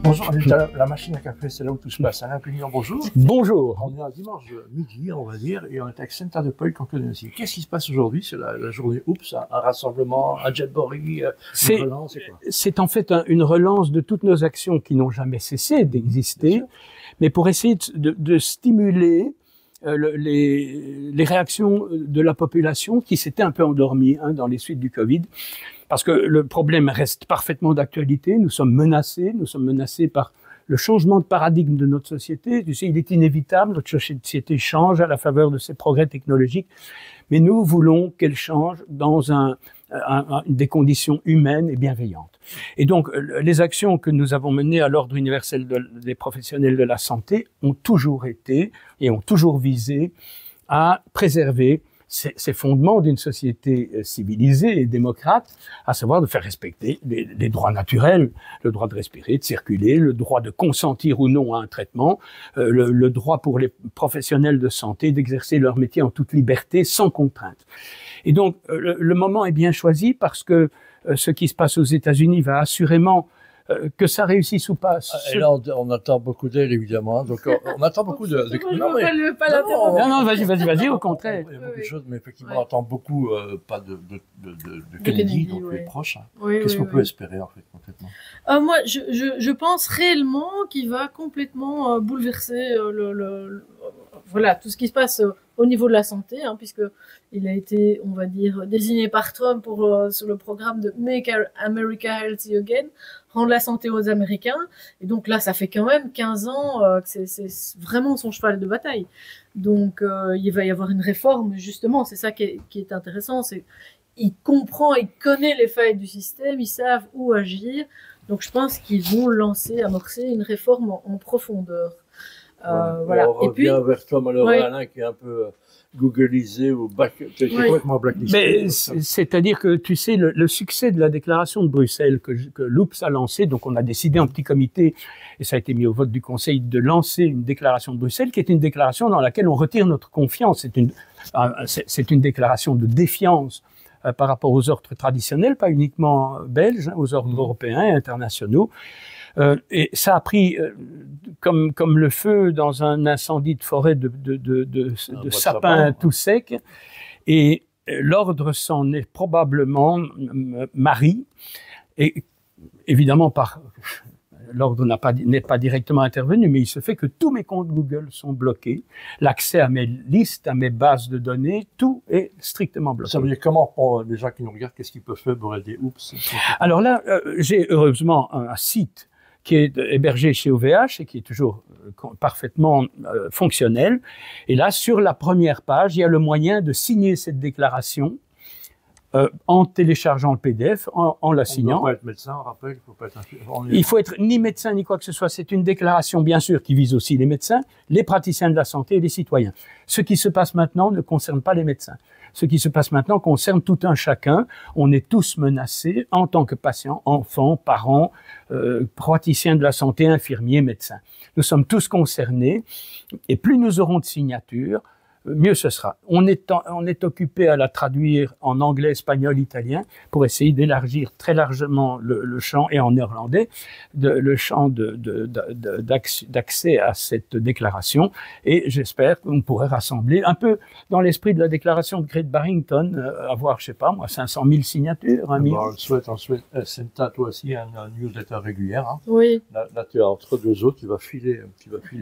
Bonjour, on est à la machine à café, c'est là où tout se passe. Alain Pignon, bonjour. Bonjour. On est un dimanche midi, on va dire, et on est avec Senta de Peuil qu'on connaît aussi. Qu'est-ce qui se passe aujourd'hui? C'est la journée Oups, un rassemblement, un jetboree, une relance, c'est quoi? C'est en fait une relance de toutes nos actions qui n'ont jamais cessé d'exister, mais pour essayer de stimuler les réactions de la population qui s'était un peu endormie dans les suites du Covid. Parce que le problème reste parfaitement d'actualité, nous sommes menacés par le changement de paradigme de notre société. Tu sais, il est inévitable, notre société change à la faveur de ces progrès technologiques, mais nous voulons qu'elle change dans des conditions humaines et bienveillantes. Et donc, les actions que nous avons menées à l'Ordre universel des professionnels de la santé ont toujours été et ont toujours visé à préserver ces fondements d'une société civilisée et démocrate, à savoir de faire respecter les droits naturels, le droit de respirer, de circuler, le droit de consentir ou non à un traitement, le droit pour les professionnels de santé d'exercer leur métier en toute liberté, sans contrainte. Et donc, le moment est bien choisi parce que ce qui se passe aux États-Unis va assurément que ça réussisse ou pas. Et là, on attend beaucoup d'elle, évidemment. Donc, on attend beaucoup de... Non, vas-y, au contraire. Il y a beaucoup de choses, mais effectivement, on attend beaucoup, pas de Kennedy, donc les proches. Qu'est-ce qu'on peut espérer, en fait, concrètement? Moi, je pense réellement qu'il va complètement bouleverser voilà, tout ce qui se passe au niveau de la santé, puisque il a été, on va dire, désigné par Trump sur le programme de Make America Healthy Again, rendre la santé aux Américains. Et donc là, ça fait quand même 15 ans que c'est vraiment son cheval de bataille. Donc il va y avoir une réforme, justement, c'est ça qui est intéressant, c'est il comprend, il connaît les failles du système, ils savent où agir. Donc je pense qu'ils vont amorcer une réforme en profondeur. Voilà. On revient vers toi, malheureusement, Alain, qui est un peu googlisé ou complètement blacklisté. Mais c'est-à-dire que, tu sais, le succès de la déclaration de Bruxelles que l'OUPS a lancée, donc on a décidé en petit comité, et ça a été mis au vote du Conseil, de lancer une déclaration de Bruxelles, qui est une déclaration dans laquelle on retire notre confiance. C'est une déclaration de défiance par rapport aux ordres traditionnels, pas uniquement belges, aux ordres européens et internationaux. Et ça a pris comme le feu dans un incendie de forêt de sapins tout secs. Et l'ordre s'en est probablement mari. Et évidemment, l'ordre n'est pas directement intervenu, mais il se fait que tous mes comptes Google sont bloqués. L'accès à mes listes, à mes bases de données, tout est strictement bloqué. Ça veut dire comment, pour les gens qui nous regardent, qu'est-ce qu'ils peuvent faire pour aider Oups? Alors là, j'ai heureusement un site qui est hébergé chez OVH et qui est toujours parfaitement fonctionnel. Et là, sur la première page, il y a le moyen de signer cette déclaration en téléchargeant le PDF, en la signant. On ne peut pas être médecin, on rappelle, il faut être ni médecin ni quoi que ce soit. C'est une déclaration, bien sûr, qui vise aussi les médecins, les praticiens de la santé et les citoyens. Ce qui se passe maintenant ne concerne pas les médecins. Ce qui se passe maintenant concerne tout un chacun. On est tous menacés en tant que patients, enfants, parents, praticiens de la santé, infirmiers, médecins. Nous sommes tous concernés et plus nous aurons de signatures, mieux ce sera. On est occupé à la traduire en anglais, espagnol, italien pour essayer d'élargir très largement le champ, et en néerlandais, le champ d'accès à cette déclaration. Et j'espère qu'on pourrait rassembler, un peu dans l'esprit de la déclaration de Great Barrington, avoir, je sais pas moi, 500 000 signatures, 1 million. On souhaite, Senta, toi aussi, un newsletter régulière. Oui. Là, tu es entre deux autres, tu vas filer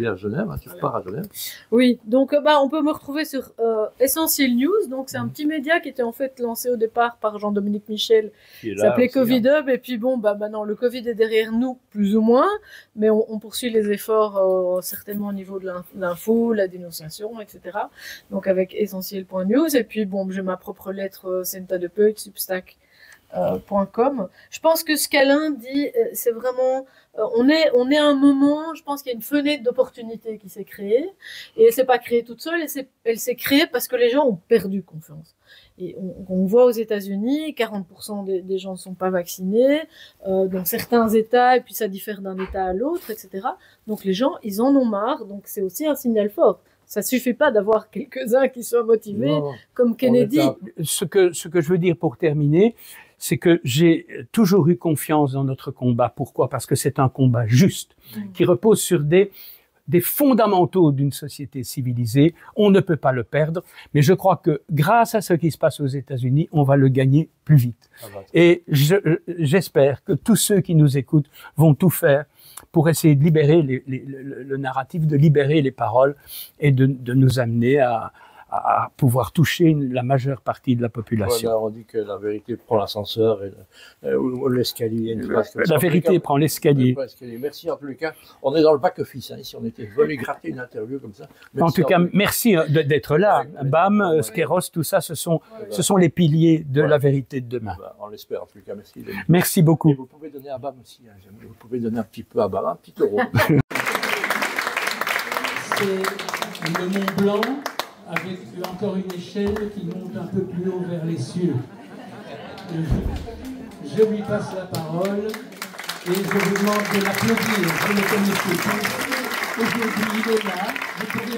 à Genève, tu repars à Genève. Oui, donc on peut me retrouver sur Essentiel News, donc c'est un petit média qui était en fait lancé au départ par Jean-Dominique Michel, qui s'appelait Covid Hub, et puis bon, maintenant le Covid est derrière nous, plus ou moins, mais on poursuit les efforts certainement au niveau de l'info, la dénonciation, etc. Donc avec essentiel.news, et puis bon, j'ai ma propre lettre Senta de Peuil, Substack. .com. Je pense que ce qu'Alain dit, c'est vraiment, on est à un moment, je pense qu'il y a une fenêtre d'opportunité qui s'est créée, et elle s'est pas créée toute seule, elle s'est créée parce que les gens ont perdu confiance. Et on voit aux États-Unis, 40% des gens ne sont pas vaccinés, dans certains États, et puis ça diffère d'un État à l'autre, etc. Donc les gens, ils en ont marre, donc c'est aussi un signal fort. Ça suffit pas d'avoir quelques-uns qui soient motivés, comme Kennedy. Ce que je veux dire pour terminer, c'est que j'ai toujours eu confiance dans notre combat. Pourquoi? Parce que c'est un combat juste, qui repose sur des fondamentaux d'une société civilisée. On ne peut pas le perdre, mais je crois que grâce à ce qui se passe aux États-Unis, on va le gagner plus vite. Et j'espère que tous ceux qui nous écoutent vont tout faire pour essayer de libérer le narratif, de libérer les paroles et de nous amener à pouvoir toucher la majeure partie de la population. Voilà, on dit que la vérité prend l'ascenseur ou l'escalier. La vérité prend l'escalier. Merci en tous les cas. On est dans le back-office, si on était venu gratter une interview comme ça. En tout cas, merci d'être là. BAM, Skeros, tout ça, ce sont les piliers de la vérité de demain. On l'espère en tout cas. Merci. Merci beaucoup. Et vous pouvez donner à BAM aussi. Vous pouvez donner un petit peu à BAM, un petit euro. C'est le Mont Blanc, avec encore une échelle qui monte un peu plus haut vers les cieux. Je lui passe la parole et je vous demande de l'applaudir. Vous le connaissez tous. Aujourd'hui, il est là.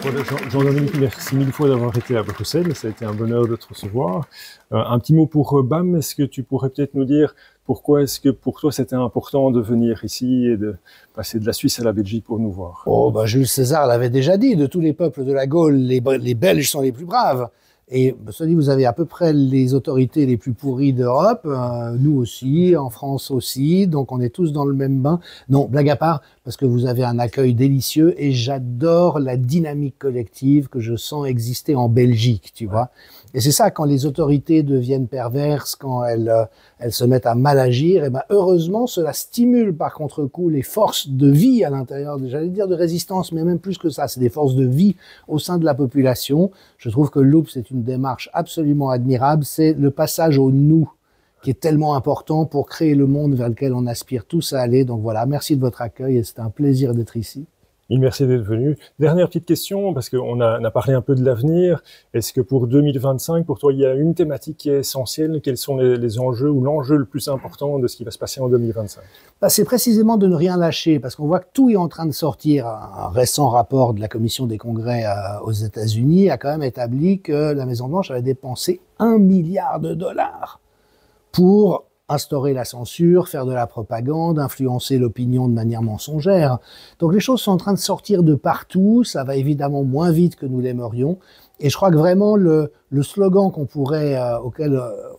Voilà, Jean-Dominique, merci mille fois d'avoir été à Bruxelles. Ça a été un bonheur de te recevoir. Un petit mot pour BAM. Est-ce que tu pourrais peut-être nous dire pourquoi est-ce que pour toi c'était important de venir ici et de passer de la Suisse à la Belgique pour nous voir? Jules César l'avait déjà dit, de tous les peuples de la Gaule, les Belges sont les plus braves. Et cela dit, vous avez à peu près les autorités les plus pourries d'Europe, nous aussi, en France aussi, donc on est tous dans le même bain. Non, blague à part, parce que vous avez un accueil délicieux et j'adore la dynamique collective que je sens exister en Belgique, tu vois. Et c'est ça, quand les autorités deviennent perverses, quand elles se mettent à mal agir, et ben heureusement, cela stimule par contre-coup les forces de vie à l'intérieur, j'allais dire de résistance, mais même plus que ça, c'est des forces de vie au sein de la population. Je trouve que Loop, c'est une démarche absolument admirable, c'est le passage au nous qui est tellement important pour créer le monde vers lequel on aspire tous à aller. Donc voilà, merci de votre accueil et c'était un plaisir d'être ici. Merci d'être venu. Dernière petite question, parce qu'on a parlé un peu de l'avenir. Est-ce que pour 2025, pour toi, il y a une thématique qui est essentielle? Quels sont les enjeux ou l'enjeu le plus important de ce qui va se passer en 2025? C'est précisément de ne rien lâcher, parce qu'on voit que tout est en train de sortir. Un récent rapport de la Commission des congrès aux États-Unis a quand même établi que la Maison-Blanche avait dépensé $1 milliard pour instaurer la censure, faire de la propagande, influencer l'opinion de manière mensongère. Donc les choses sont en train de sortir de partout, ça va évidemment moins vite que nous l'aimerions, et je crois que vraiment le slogan qu'on pourrait,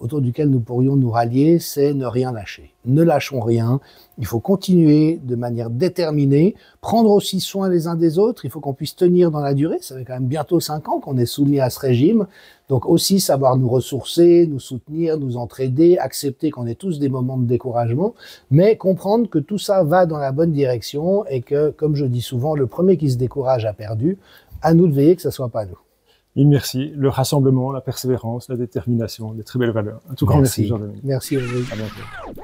autour duquel nous pourrions nous rallier, c'est ne rien lâcher. Ne lâchons rien, il faut continuer de manière déterminée, prendre aussi soin les uns des autres, il faut qu'on puisse tenir dans la durée, ça fait quand même bientôt 5 ans qu'on est soumis à ce régime, donc aussi savoir nous ressourcer, nous soutenir, nous entraider, accepter qu'on ait tous des moments de découragement, mais comprendre que tout ça va dans la bonne direction et que, comme je dis souvent, le premier qui se décourage a perdu, à nous de veiller que ce ne soit pas nous. Merci. Le rassemblement, la persévérance, la détermination, des très belles valeurs. En tout cas, merci Jean-Dominique. Merci. À bientôt.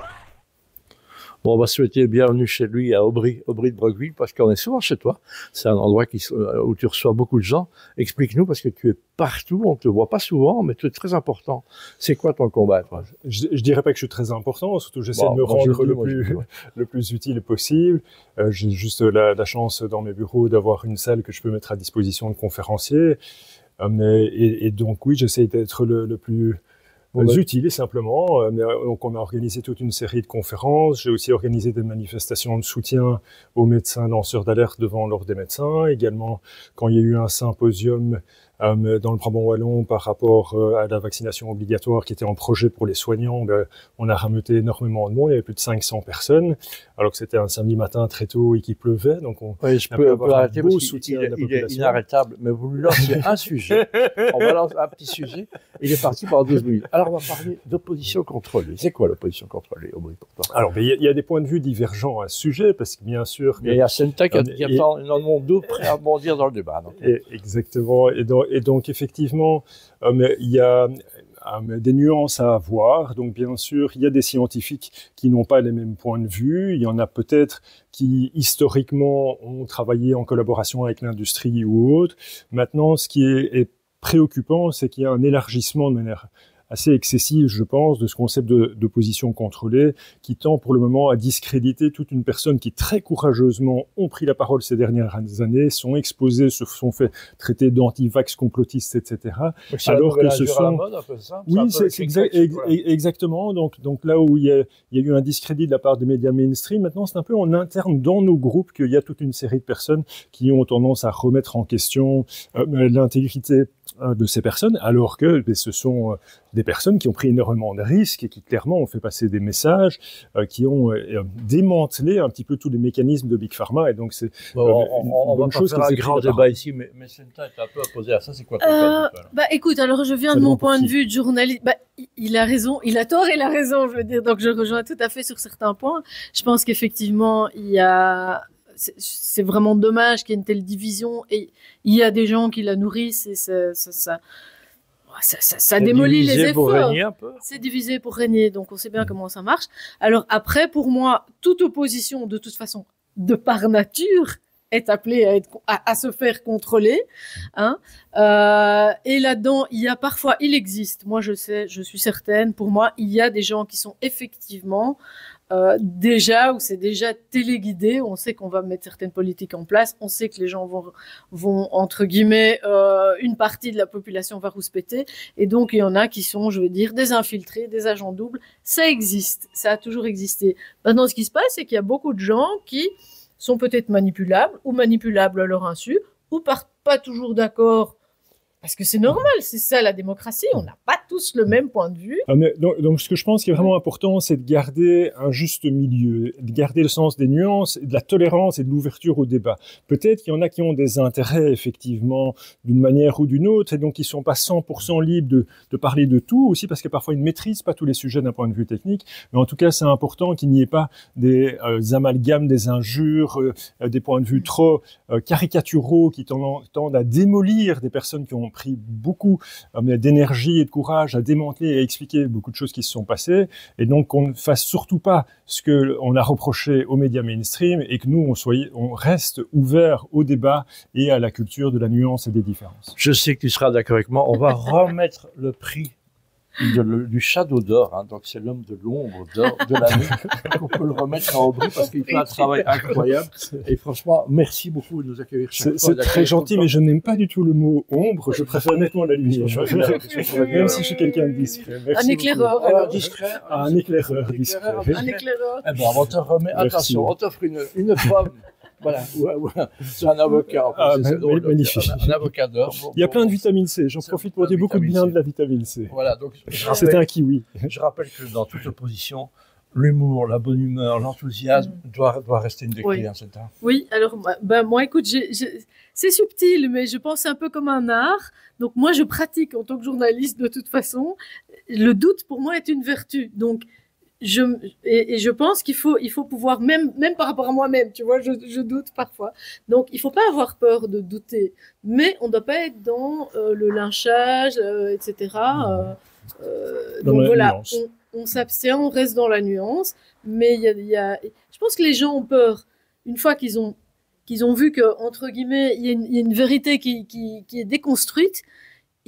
Bon, on va souhaiter bienvenue chez lui à Aubry de Brockville, parce qu'on est souvent chez toi. C'est un endroit où tu reçois beaucoup de gens. Explique-nous, parce que tu es partout, on ne te voit pas souvent, mais tu es très important. C'est quoi ton combat, toi? Je dirais pas que je suis très important, surtout j'essaie de me rendre le plus utile possible. J'ai juste la chance dans mes bureaux d'avoir une salle que je peux mettre à disposition de conférenciers. Et donc oui, j'essaie d'être le plus utile simplement. Donc on a organisé toute une série de conférences. J'ai aussi organisé des manifestations de soutien aux médecins lanceurs d'alerte devant l'Ordre des médecins. Également, quand il y a eu un symposium dans le Brabant wallon par rapport à la vaccination obligatoire qui était en projet pour les soignants, on a rameuté énormément de monde. Il y avait plus de 500 personnes, alors que c'était un samedi matin très tôt et qu'il pleuvait. Donc je peux arrêter parce qu'il est inarrêtable. Mais vous lui lancez un sujet, on va lancer un petit sujet, il est parti pendant 12 minutes. Alors on va parler d'opposition contrôlée. C'est quoi l'opposition contrôlée, Aubry, pour toi? Alors il y a des points de vue divergents à ce sujet, parce que bien sûr... Il y a Senta qui attend énormément d'eau prêt à bondir dans le débat. Donc. Exactement. Et donc, effectivement, il y a des nuances à avoir. Donc, bien sûr, il y a des scientifiques qui n'ont pas les mêmes points de vue. Il y en a peut-être qui, historiquement, ont travaillé en collaboration avec l'industrie ou autre. Maintenant, ce qui est préoccupant, c'est qu'il y a un élargissement de manière assez excessive, je pense, de ce concept d'opposition contrôlée, qui tend pour le moment à discréditer toute une personne qui très courageusement ont pris la parole ces dernières années, sont exposés, se sont fait traiter d'anti-vax complotistes, etc. Alors que ce sont... Mode, un peu ça. Oui, c'est exactement. Donc là où il y a eu un discrédit de la part des médias mainstream, maintenant c'est un peu en interne dans nos groupes qu'il y a toute une série de personnes qui ont tendance à remettre en question l'intégrité de ces personnes, alors que ce sont des personnes qui ont pris énormément de risques et qui clairement ont fait passer des messages, qui ont démantelé un petit peu tous les mécanismes de Big Pharma, et donc c'est on va pas faire un grand débat ici, mais Cynthia est un peu opposé à ça. C'est quoi écoute, alors je viens de mon point de vue de journaliste. Il a raison, il a tort, il a raison, je veux dire. Donc je rejoins tout à fait sur certains points. Je pense qu'effectivement, c'est vraiment dommage qu'il y ait une telle division, et il y a des gens qui la nourrissent, et ça démolit les efforts. C'est divisé pour régner, donc on sait bien comment ça marche. Alors après, pour moi, toute opposition, de toute façon, de par nature, est appelée à se faire contrôler. Hein. Et là-dedans, il existe, moi je suis certaine, pour moi, il y a des gens qui sont effectivement c'est déjà téléguidé. On sait qu'on va mettre certaines politiques en place. On sait que les gens vont entre guillemets, une partie de la population va rouspéter. Et donc, il y en a qui sont, je veux dire, des infiltrés, des agents doubles. Ça existe. Ça a toujours existé. Maintenant, ce qui se passe, c'est qu'il y a beaucoup de gens qui sont peut-être manipulables ou manipulables à leur insu, ou pas toujours d'accord. Parce que c'est normal, c'est ça la démocratie, on n'a pas tous le même point de vue. Donc ce que je pense qui est vraiment important, c'est de garder un juste milieu, de garder le sens des nuances, de la tolérance et de l'ouverture au débat. Peut-être qu'il y en a qui ont des intérêts, effectivement, d'une manière ou d'une autre, et donc ils ne sont pas 100% libres de parler de tout, aussi parce que parfois ils ne maîtrisent pas tous les sujets d'un point de vue technique, mais en tout cas c'est important qu'il n'y ait pas des amalgames, des injures, des points de vue trop caricaturaux qui tendent à démolir des personnes qui ont pris beaucoup d'énergie et de courage à démanteler et à expliquer beaucoup de choses qui se sont passées, et donc qu'on ne fasse surtout pas ce qu'on a reproché aux médias mainstream, et que nous on reste ouverts au débat et à la culture de la nuance et des différences. Je sais que tu seras d'accord avec moi, on va remettre le prix du Shadow d'or, hein, donc c'est l'homme de l'ombre de la nuit. On peut le remettre à Aubry parce qu'il fait un travail incroyable. Et franchement, merci beaucoup de nous accueillir. C'est très gentil, mais je n'aime pas du tout le mot ombre. Je préfère nettement la lumière. Même si je suis quelqu'un de discret. Un éclaireur. Discret. Un éclaireur discret. Un éclaireur. Eh ben, on te remet. Attention, on t'offre une pomme. Voilà, c'est un avocat. Magnifique. Un avocat d'or. Il y a plein de vitamine C. J'en profite pour dire beaucoup de bien de la vitamine C. Voilà, donc c'est un kiwi. Je rappelle que dans toute opposition, l'humour, la bonne humeur, l'enthousiasme doit rester une des clés. Oui, alors moi, écoute, c'est subtil, mais je pense un peu comme un art. Donc moi, je pratique en tant que journaliste de toute façon. Le doute, pour moi, est une vertu. Donc je pense qu'il faut pouvoir, même par rapport à moi-même, tu vois, je doute parfois. Donc, il faut pas avoir peur de douter, mais on doit pas être dans le lynchage, etc. Donc voilà, on s'abstient, on reste dans la nuance, mais je pense que les gens ont peur, une fois qu'ils ont vu que, entre guillemets, il y a une vérité qui est déconstruite.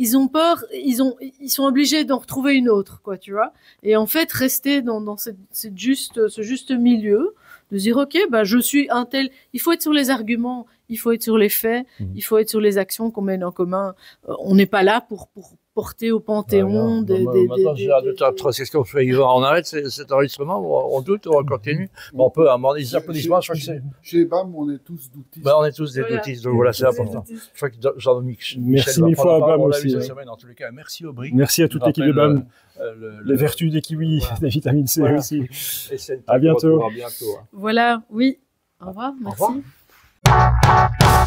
Ils ont peur, ils sont obligés d'en retrouver une autre, quoi, tu vois. Et en fait, rester dans ce juste milieu, de dire, ok, je suis un tel. Il faut être sur les arguments, il faut être sur les faits, il faut être sur les actions qu'on mène en commun. On n'est pas là pour porter au panthéon Maintenant, j'ai hâte de t'apprendre. Qu'est-ce qu'on fait, Yvan? On arrête cet enregistrement? On doute ou on continue? On peut amener des applaudissements. Je crois que c'est... Chez BAM, on est tous doutistes. On est tous des doutistes, donc voilà, c'est important. Je crois que Jean-Dominique merci mille fois à BAM aussi. En tous les cas, merci Aubry. Merci à toute l'équipe de BAM. Les vertus des kiwis, des vitamines C aussi. À bientôt. Voilà, oui. Au revoir, merci. Au revoir.